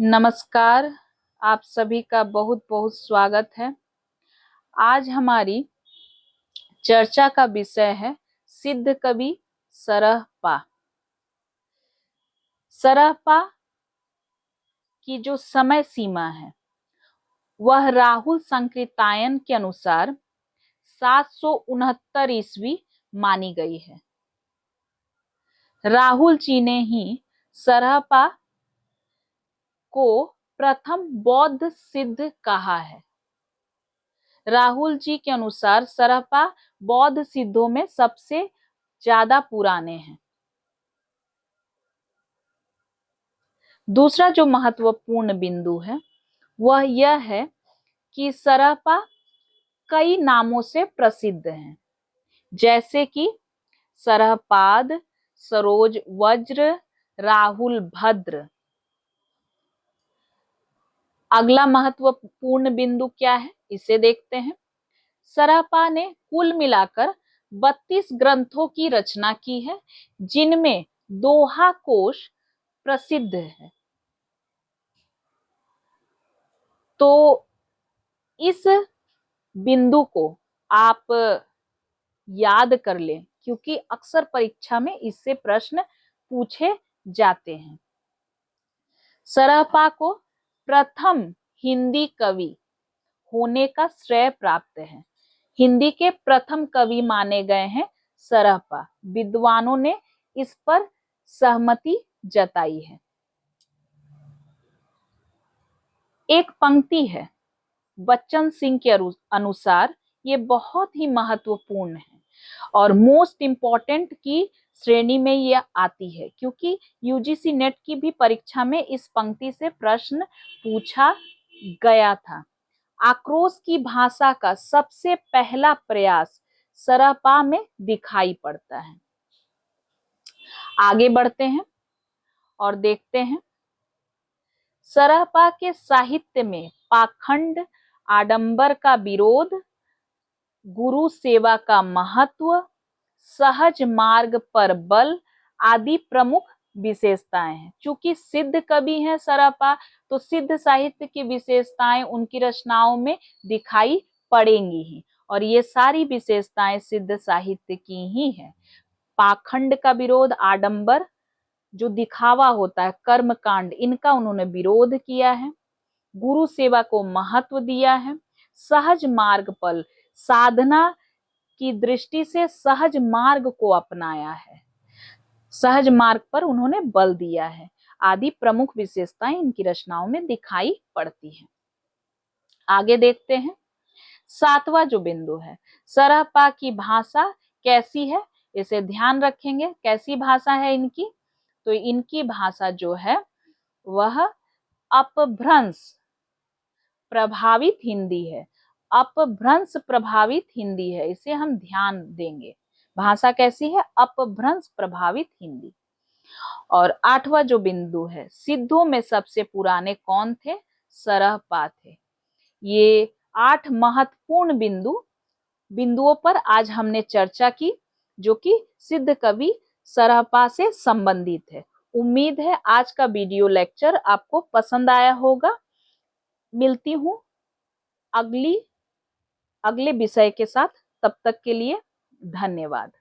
नमस्कार। आप सभी का बहुत बहुत स्वागत है। आज हमारी चर्चा का विषय है सिद्ध कवि सरहपा। सरहपा की जो समय सीमा है वह राहुल संकृतायन के अनुसार 769 ईस्वी मानी गई है। राहुल जी ने ही सरहपा को प्रथम बौद्ध सिद्ध कहा है। राहुल जी के अनुसार सरहपा बौद्ध सिद्धों में सबसे ज्यादा पुराने हैं। दूसरा जो महत्वपूर्ण बिंदु है वह यह है कि सरहपा कई नामों से प्रसिद्ध हैं, जैसे कि सरहपाद, सरोज वज्र, राहुल भद्र। अगला महत्वपूर्ण बिंदु क्या है, इसे देखते हैं। सरहपा ने कुल मिलाकर 32 ग्रंथों की रचना की है, जिनमें दोहा कोश प्रसिद्ध है। तो इस बिंदु को आप याद कर लें, क्योंकि अक्सर परीक्षा में इससे प्रश्न पूछे जाते हैं। सरहपा को प्रथम हिंदी कवि होने का श्रेय प्राप्त है। हिंदी के प्रथम कवि माने गए हैं सरहपा। विद्वानों ने इस पर सहमति जताई है। एक पंक्ति है बच्चन सिंह के अनुसार, ये बहुत ही महत्वपूर्ण है और मोस्ट इंपॉर्टेंट की श्रेणी में यह आती है, क्योंकि यूजीसी नेट की भी परीक्षा में इस पंक्ति से प्रश्न पूछा गया था। आक्रोश की भाषा का सबसे पहला प्रयास सरहपा में दिखाई पड़ता है। आगे बढ़ते हैं और देखते हैं सरहपा के साहित्य में पाखंड, आडंबर का विरोध, गुरु सेवा का महत्व, सहज मार्ग पर बल आदि प्रमुख विशेषताएं हैं। चूंकि सिद्ध कवि हैं सरहपा, तो सिद्ध साहित्य की विशेषताएं उनकी रचनाओं में दिखाई पड़ेंगी ही, और ये सारी विशेषताएं सिद्ध साहित्य की ही है। पाखंड का विरोध, आडंबर जो दिखावा होता है, कर्मकांड, इनका उन्होंने विरोध किया है। गुरु सेवा को महत्व दिया है। सहज मार्ग पर साधना की दृष्टि से सहज मार्ग को अपनाया है, सहज मार्ग पर उन्होंने बल दिया है, आदि प्रमुख विशेषताएं इनकी रचनाओं में दिखाई पड़ती हैं। आगे देखते हैं। सातवां जो बिंदु है, सरहपा की भाषा कैसी है, इसे ध्यान रखेंगे। कैसी भाषा है इनकी, तो इनकी भाषा जो है वह अपभ्रंश प्रभावित हिंदी है। अपभ्रंश प्रभावित हिंदी है, इसे हम ध्यान देंगे। भाषा कैसी है, अपभ्रंश प्रभावित हिंदी। और आठवां जो बिंदु है, सिद्धों में सबसे पुराने कौन थे, सरहपा थे। ये 8 महत्वपूर्ण बिंदुओं पर आज हमने चर्चा की, जो कि सिद्ध कवि सरहपा से संबंधित है। उम्मीद है आज का वीडियो लेक्चर आपको पसंद आया होगा। मिलती हूं अगले विषय के साथ, तब तक के लिए धन्यवाद।